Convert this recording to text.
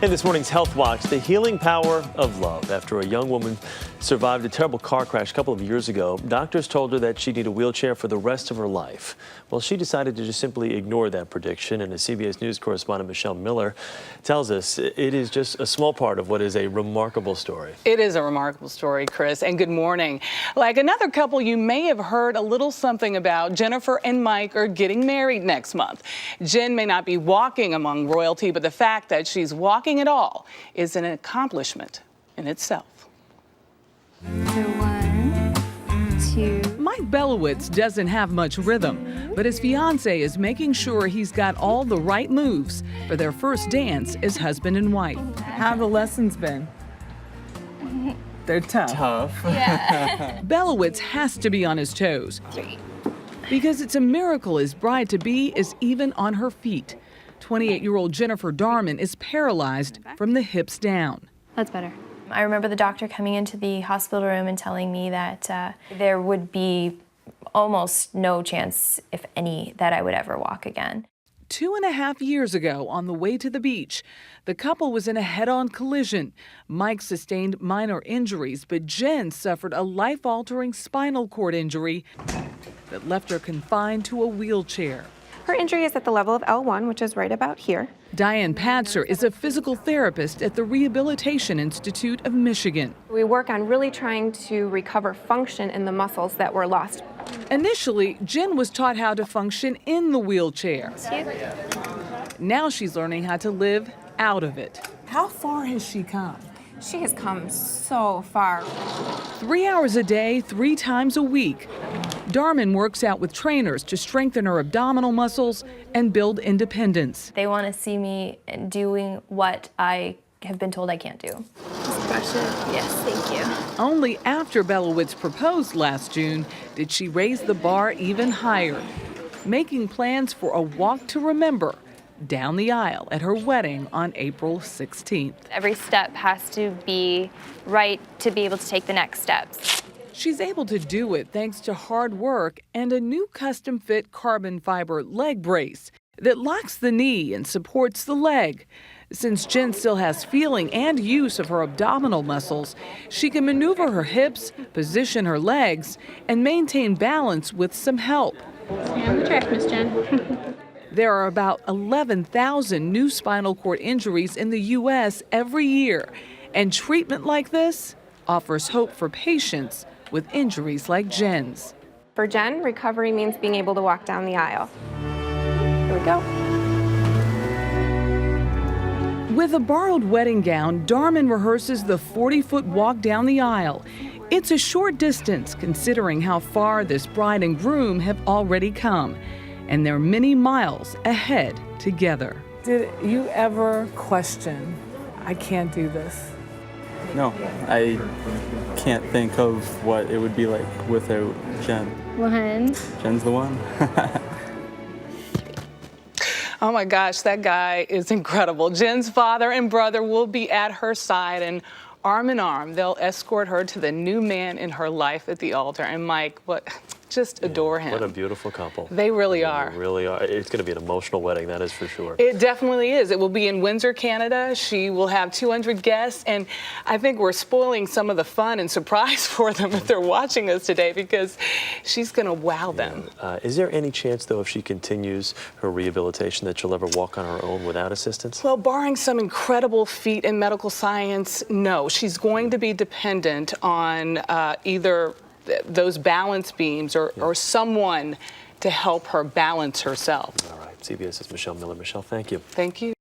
In this morning's Health Watch, the healing power of love. After a young woman survived a terrible car crash a couple of years ago, doctors told her that she'd need a wheelchair for the rest of her life. Well, she decided to just simply ignore that prediction, and as CBS News correspondent Michelle Miller tells us, it is just a small part of what is a remarkable story. It is a remarkable story, Chris, and good morning. Like another couple you may have heard a little something about, Jennifer and Mike are getting married next month. Jen may not be walking among royalty, but the fact that she's walking at all is an accomplishment in itself. One, two. Mike Belowitz doesn't have much rhythm, but his fiancée is making sure he's got all the right moves for their first dance as husband and wife. How have the lessons been? They're tough. Yeah. Belowitz has to be on his toes because it's a miracle his bride-to-be is even on her feet. 28-year-old Jennifer Darman is paralyzed from the hips down. That's better. I remember the doctor coming into the hospital room and telling me that there would be almost no chance, if any, that I would ever walk again. 2.5 years ago, on the way to the beach, the couple was in a head-on collision. Mike sustained minor injuries, but Jen suffered a life-altering spinal cord injury that left her confined to a wheelchair. Her injury is at the level of L1, which is right about here. Diane Patzer is a physical therapist at the Rehabilitation Institute of Michigan. We work on really trying to recover function in the muscles that were lost. Initially, Jen was taught how to function in the wheelchair. Now she's learning how to live out of it. How far has she come? She has come so far. 3 hours a day, 3 times a week. Darman works out with trainers to strengthen her abdominal muscles and build independence. They want to see me doing what I have been told I can't do. Yes, thank you. Only after Belowitz proposed last June did she raise the bar even higher, making plans for a walk to remember down the aisle at her wedding on April 16th. Every step has to be right to be able to take the next steps. She's able to do it thanks to hard work and a new custom-fit carbon fiber leg brace that locks the knee and supports the leg. Since Jen still has feeling and use of her abdominal muscles, she can maneuver her hips, position her legs, and maintain balance with some help. Stay on the track, Miss Jen. There are about 11,000 new spinal cord injuries in the U.S. every year, and treatment like this offers hope for patients with injuries like Jen's. For Jen, recovery means being able to walk down the aisle. Here we go. With a borrowed wedding gown, Darman rehearses the 40-foot walk down the aisle. It's a short distance considering how far this bride and groom have already come, and they're many miles ahead together. Did you ever question, I can't do this? No, I can't think of what it would be like without Jen. One. Jen's the one. Oh my gosh, that guy is incredible. Jen's father and brother will be at her side, and arm in arm, they'll escort her to the new man in her life at the altar. And Mike, just adore him. What a beautiful couple. They really are. They really are. It's going to be an emotional wedding, that is for sure. It definitely is. It will be in Windsor, Canada. She will have 200 guests, and I think we're spoiling some of the fun and surprise for them if they're watching us today because she's going to wow them. Is there any chance, though, if she continues her rehabilitation, that she'll ever walk on her own without assistance? Well, barring some incredible feat in medical science, no. She's going to be dependent on either those balance beams or someone to help her balance herself. All right. CBS's Michelle Miller. Michelle, thank you. Thank you.